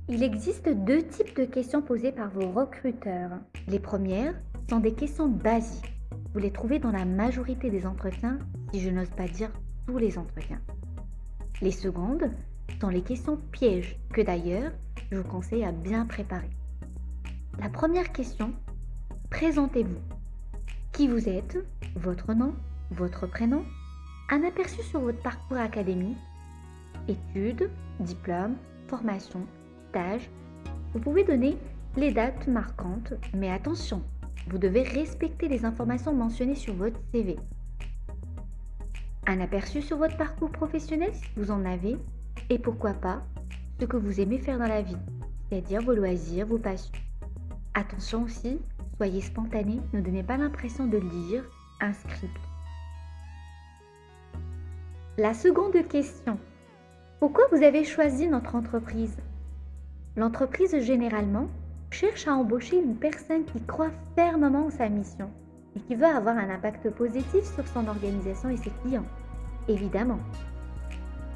Il existe deux types de questions posées par vos recruteurs. Les premières sont des questions basiques. Vous les trouvez dans la majorité des entretiens, si je n'ose pas dire tous les entretiens. Les secondes sont les questions pièges, que d'ailleurs, je vous conseille à bien préparer. La première question, présentez-vous. Qui vous êtes, votre nom, votre prénom, un aperçu sur votre parcours académique, études, diplômes, formation, stage. Vous pouvez donner les dates marquantes, mais attention, vous devez respecter les informations mentionnées sur votre CV. Un aperçu sur votre parcours professionnel si vous en avez, et pourquoi pas, ce que vous aimez faire dans la vie, c'est-à-dire vos loisirs, vos passions. Attention aussi, soyez spontané, ne donnez pas l'impression de lire un script. La seconde question. Pourquoi vous avez choisi notre entreprise? L'entreprise, généralement, cherche à embaucher une personne qui croit fermement en sa mission et qui veut avoir un impact positif sur son organisation et ses clients. Évidemment.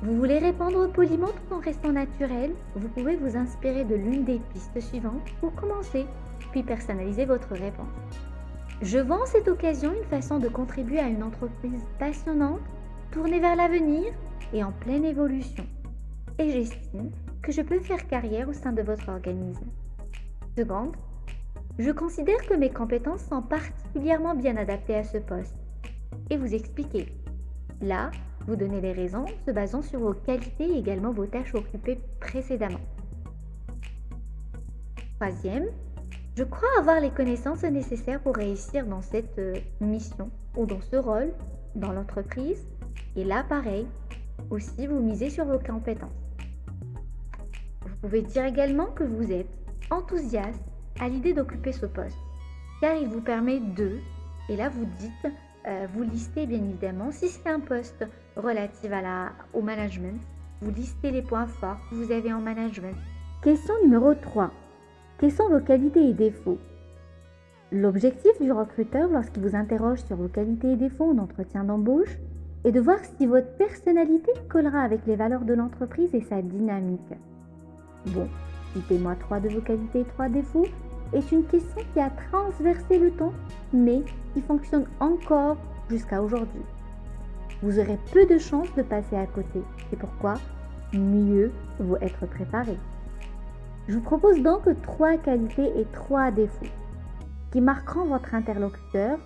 Vous voulez répondre poliment tout en restant naturel? Vous pouvez vous inspirer de l'une des pistes suivantes pour commencer, puis personnaliser votre réponse. Je vois en cette occasion une façon de contribuer à une entreprise passionnante, tournée vers l'avenir et en pleine évolution. Et j'estime que je peux faire carrière au sein de votre organisme. Seconde, je considère que mes compétences sont particulièrement bien adaptées à ce poste. Et vous expliquez. Là, vous donnez les raisons se basant sur vos qualités et également vos tâches occupées précédemment. Troisième, je crois avoir les connaissances nécessaires pour réussir dans cette mission ou dans ce rôle dans l'entreprise. Et là, pareil, aussi vous misez sur vos compétences. Vous pouvez dire également que vous êtes enthousiaste à l'idée d'occuper ce poste, car il vous permet de, et là vous dites, vous listez bien évidemment, si c'est un poste relatif au management, vous listez les points forts que vous avez en management. Question numéro 3. Quelles sont vos qualités et défauts? L'objectif du recruteur lorsqu'il vous interroge sur vos qualités et défauts en entretien d'embauche est de voir si votre personnalité collera avec les valeurs de l'entreprise et sa dynamique. Bon, citez-moi 3 de vos qualités et 3 défauts est une question qui a transversé le temps, mais qui fonctionne encore jusqu'à aujourd'hui. Vous aurez peu de chances de passer à côté. C'est pourquoi mieux vaut être préparé. Je vous propose donc 3 qualités et 3 défauts qui marqueront votre interlocuteur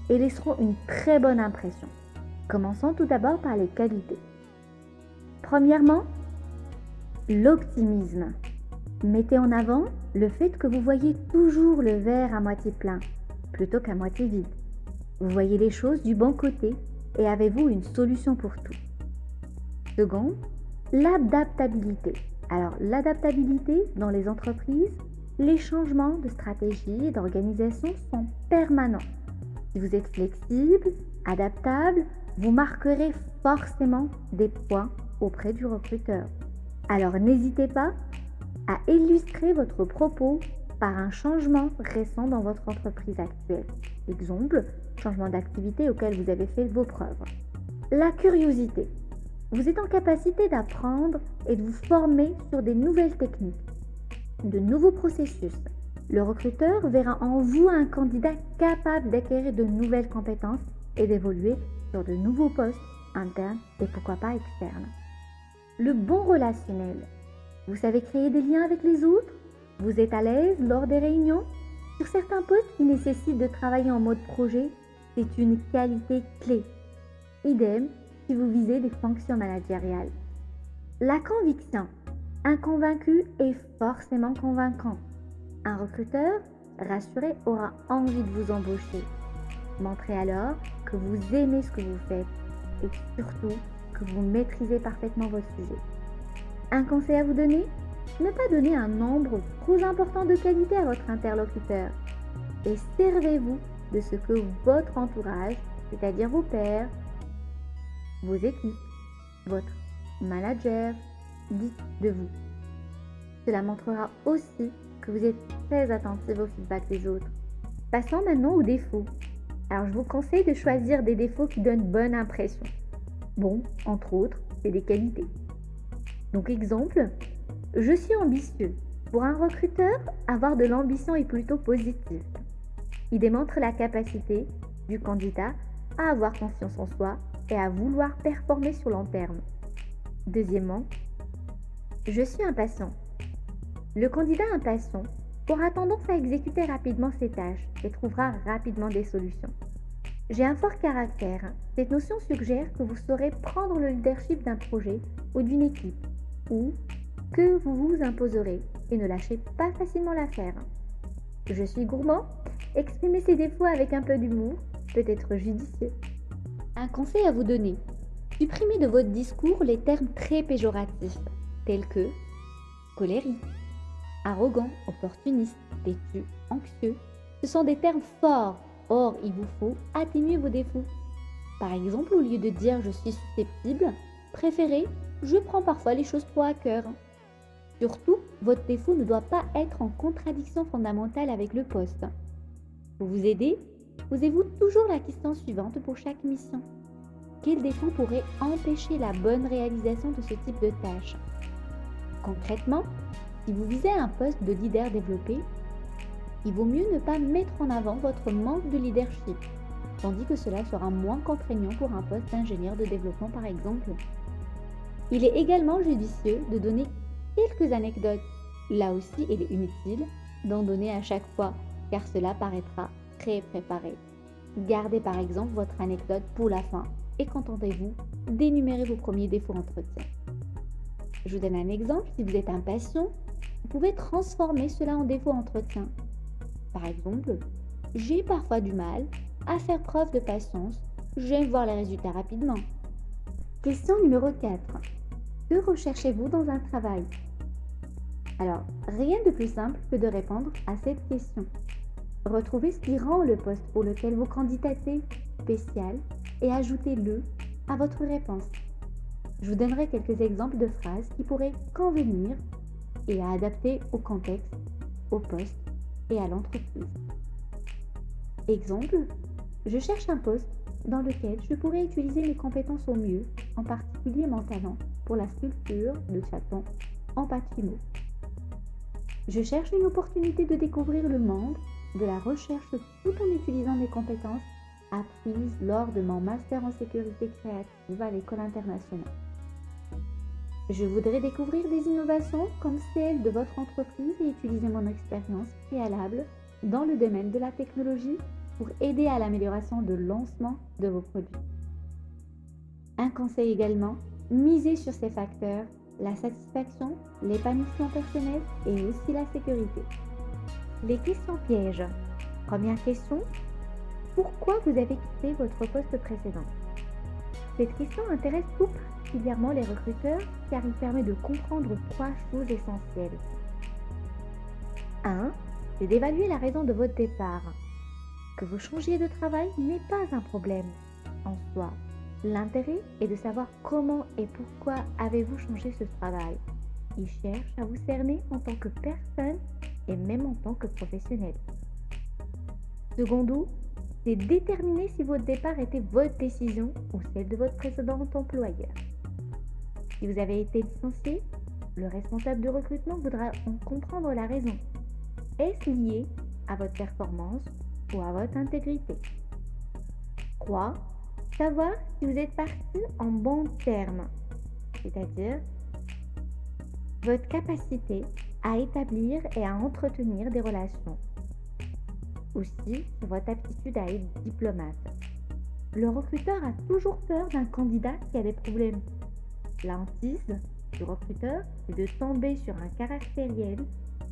et laisseront une très bonne impression. Commençons tout d'abord par les qualités. Premièrement, l'optimisme. Mettez en avant le fait que vous voyez toujours le verre à moitié plein plutôt qu'à moitié vide. Vous voyez les choses du bon côté et avez-vous une solution pour tout. Second, l'adaptabilité. Alors, l'adaptabilité dans les entreprises, les changements de stratégie et d'organisation sont permanents. Si vous êtes flexible, adaptable, vous marquerez forcément des points auprès du recruteur. Alors n'hésitez pas à illustrer votre propos par un changement récent dans votre entreprise actuelle. Exemple, changement d'activité auquel vous avez fait vos preuves. La curiosité. Vous êtes en capacité d'apprendre et de vous former sur des nouvelles techniques, de nouveaux processus. Le recruteur verra en vous un candidat capable d'acquérir de nouvelles compétences et d'évoluer sur de nouveaux postes internes et pourquoi pas externes. Le bon relationnel. Vous savez créer des liens avec les autres? Vous êtes à l'aise lors des réunions? Sur certains postes qui nécessitent de travailler en mode projet, c'est une qualité clé. Idem si vous visez des fonctions managériales. La conviction. Un convaincu est forcément convaincant. Un recruteur rassuré aura envie de vous embaucher. Montrez alors que vous aimez ce que vous faites et surtout que vous maîtrisez parfaitement votre sujet. Un conseil à vous donner? Ne pas donner un nombre trop important de qualités à votre interlocuteur et servez-vous de ce que votre entourage, c'est-à-dire vos pairs, vos équipes, votre manager, dit de vous. Cela montrera aussi que vous êtes très attentif au feedback des autres. Passons maintenant aux défauts. Alors je vous conseille de choisir des défauts qui donnent bonne impression. Bon, entre autres, c'est des qualités. Donc exemple, je suis ambitieux. Pour un recruteur, avoir de l'ambition est plutôt positif. Il démontre la capacité du candidat à avoir confiance en soi et à vouloir performer sur long terme. Deuxièmement, je suis impatient. Le candidat impatient aura tendance à exécuter rapidement ses tâches et trouvera rapidement des solutions. J'ai un fort caractère. Cette notion suggère que vous saurez prendre le leadership d'un projet ou d'une équipe, ou que vous vous imposerez et ne lâchez pas facilement l'affaire. Je suis gourmand. Exprimer ses défauts avec un peu d'humour peut être judicieux. Un conseil à vous donner. Supprimez de votre discours les termes très péjoratifs, tels que colérique, arrogant, opportuniste, têtu, anxieux. Ce sont des termes forts. Or, il vous faut atténuer vos défauts. Par exemple, au lieu de dire « je suis susceptible », préférez « je prends parfois les choses trop à cœur ». Surtout, votre défaut ne doit pas être en contradiction fondamentale avec le poste. Pour vous aider, posez-vous toujours la question suivante pour chaque mission. Quel défaut pourrait empêcher la bonne réalisation de ce type de tâche? Concrètement, si vous visez un poste de leader développé, il vaut mieux ne pas mettre en avant votre manque de leadership, tandis que cela sera moins contraignant pour un poste d'ingénieur de développement par exemple. Il est également judicieux de donner quelques anecdotes. Là aussi, il est inutile d'en donner à chaque fois, car cela paraîtra très préparé. Gardez par exemple votre anecdote pour la fin et contentez-vous d'énumérer vos premiers défauts d'entretien. Je vous donne un exemple. Si vous êtes impatient, vous pouvez transformer cela en défaut d'entretien. Par exemple, j'ai parfois du mal à faire preuve de patience, j'aime voir les résultats rapidement. Question numéro 4. Que recherchez-vous dans un travail? Alors, rien de plus simple que de répondre à cette question. Retrouvez ce qui rend le poste pour lequel vous candidatez spécial et ajoutez-le à votre réponse. Je vous donnerai quelques exemples de phrases qui pourraient convenir et à adapter au contexte, au poste et à l'entreprise. Exemple, je cherche un poste dans lequel je pourrais utiliser mes compétences au mieux, en particulier mon talent pour la sculpture de chatons en pâte fimo. Je cherche une opportunité de découvrir le monde de la recherche tout en utilisant mes compétences apprises lors de mon master en sécurité créative à l'école internationale. Je voudrais découvrir des innovations comme celles de votre entreprise et utiliser mon expérience préalable dans le domaine de la technologie pour aider à l'amélioration de lancement de vos produits. Un conseil également, misez sur ces facteurs, la satisfaction, l'épanouissement personnel et aussi la sécurité. Les questions pièges. Première question, pourquoi vous avez quitté votre poste précédent? Cette question intéresse tout particulièrement les recruteurs car il permet de comprendre 3 choses essentielles. 1. C'est d'évaluer la raison de votre départ. Que vous changiez de travail n'est pas un problème en soi. L'intérêt est de savoir comment et pourquoi avez-vous changé ce travail. Il cherche à vous cerner en tant que personne et même en tant que professionnel. Secondo, c'est déterminer si votre départ était votre décision ou celle de votre précédent employeur. Si vous avez été licencié, le responsable de recrutement voudra en comprendre la raison. Est-ce lié à votre performance ou à votre intégrité? 3. Savoir si vous êtes parti en bons termes, c'est-à-dire votre capacité à établir et à entretenir des relations. Aussi, votre aptitude à être diplomate. Le recruteur a toujours peur d'un candidat qui a des problèmes. La hantise du recruteur, c'est de tomber sur un caractériel,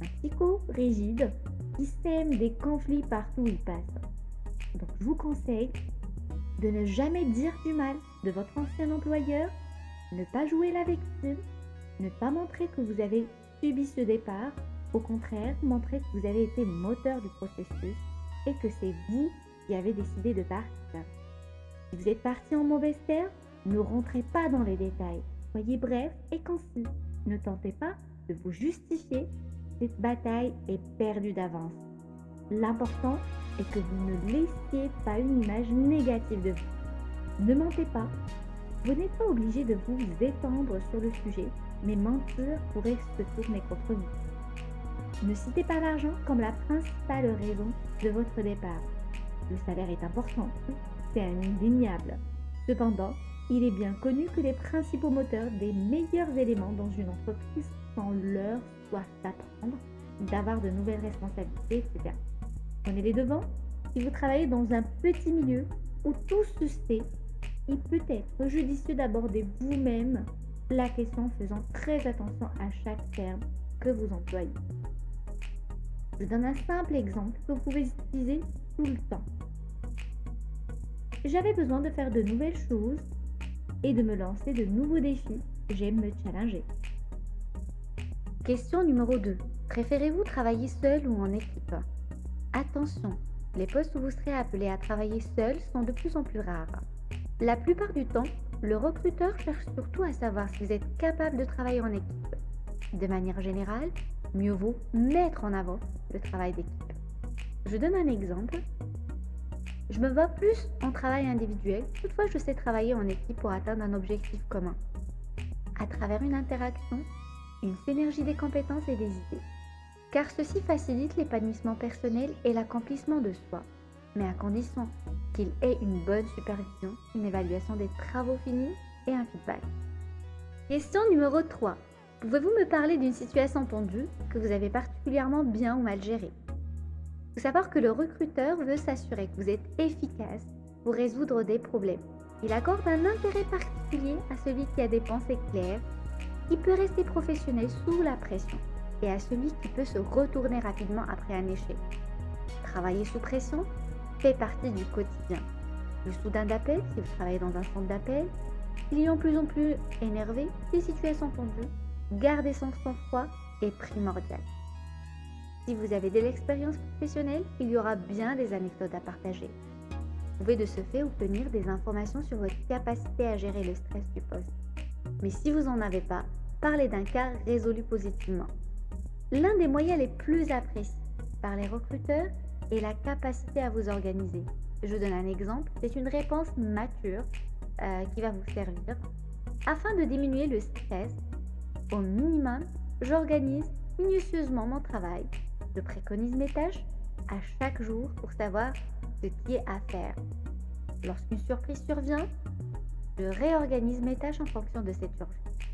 un psycho-rigide qui sème des conflits partout où il passe. Donc, je vous conseille de ne jamais dire du mal de votre ancien employeur, ne pas jouer la victime, ne pas montrer que vous avez subi ce départ, au contraire, montrer que vous avez été moteur du processus et que c'est vous qui avez décidé de partir. Si vous êtes parti en mauvaise terre, ne rentrez pas dans les détails. Soyez bref et concis. Ne tentez pas de vous justifier. Cette bataille est perdue d'avance. L'important est que vous ne laissiez pas une image négative de vous. Ne mentez pas. Vous n'êtes pas obligé de vous étendre sur le sujet, mais mentir pourrait se tourner contre vous. Ne citez pas l'argent comme la principale raison de votre départ. Le salaire est important, c'est indéniable. Cependant, il est bien connu que les principaux moteurs des meilleurs éléments dans une entreprise sont leur soif d'apprendre, d'avoir de nouvelles responsabilités, etc. Prenez les devants. Si vous travaillez dans un petit milieu où tout se sait, il peut être judicieux d'aborder vous-même la question en faisant très attention à chaque terme que vous employez. Je donne un simple exemple que vous pouvez utiliser tout le temps. J'avais besoin de faire de nouvelles choses et de me lancer de nouveaux défis. J'aime me challenger. Question numéro 2. Préférez-vous travailler seul ou en équipe? Attention, les postes où vous serez appelé à travailler seul sont de plus en plus rares. La plupart du temps, le recruteur cherche surtout à savoir si vous êtes capable de travailler en équipe. De manière générale, mieux vaut mettre en avant le travail d'équipe. Je donne un exemple. Je me vois plus en travail individuel, toutefois je sais travailler en équipe pour atteindre un objectif commun. À travers une interaction, une synergie des compétences et des idées. Car ceci facilite l'épanouissement personnel et l'accomplissement de soi, mais à condition qu'il ait une bonne supervision, une évaluation des travaux finis et un feedback. Question numéro 3. Pouvez-vous me parler d'une situation tendue que vous avez particulièrement bien ou mal gérée? Il faut savoir que le recruteur veut s'assurer que vous êtes efficace pour résoudre des problèmes. Il accorde un intérêt particulier à celui qui a des pensées claires, qui peut rester professionnel sous la pression, et à celui qui peut se retourner rapidement après un échec. Travailler sous pression fait partie du quotidien. Le soudain d'appel, si vous travaillez dans un centre d'appel, client plus en plus énervé, des situations tendues, garder son sang-froid est primordial. Si vous avez de l'expérience professionnelle, il y aura bien des anecdotes à partager. Vous pouvez de ce fait obtenir des informations sur votre capacité à gérer le stress du poste. Mais si vous n'en avez pas, parlez d'un cas résolu positivement. L'un des moyens les plus appréciés par les recruteurs est la capacité à vous organiser. Je donne un exemple, c'est une réponse mature qui va vous servir. Afin de diminuer le stress, au minimum, j'organise minutieusement mon travail. Je préconise mes tâches à chaque jour pour savoir ce qui est à faire. Lorsqu'une surprise survient, je réorganise mes tâches en fonction de cette urgence.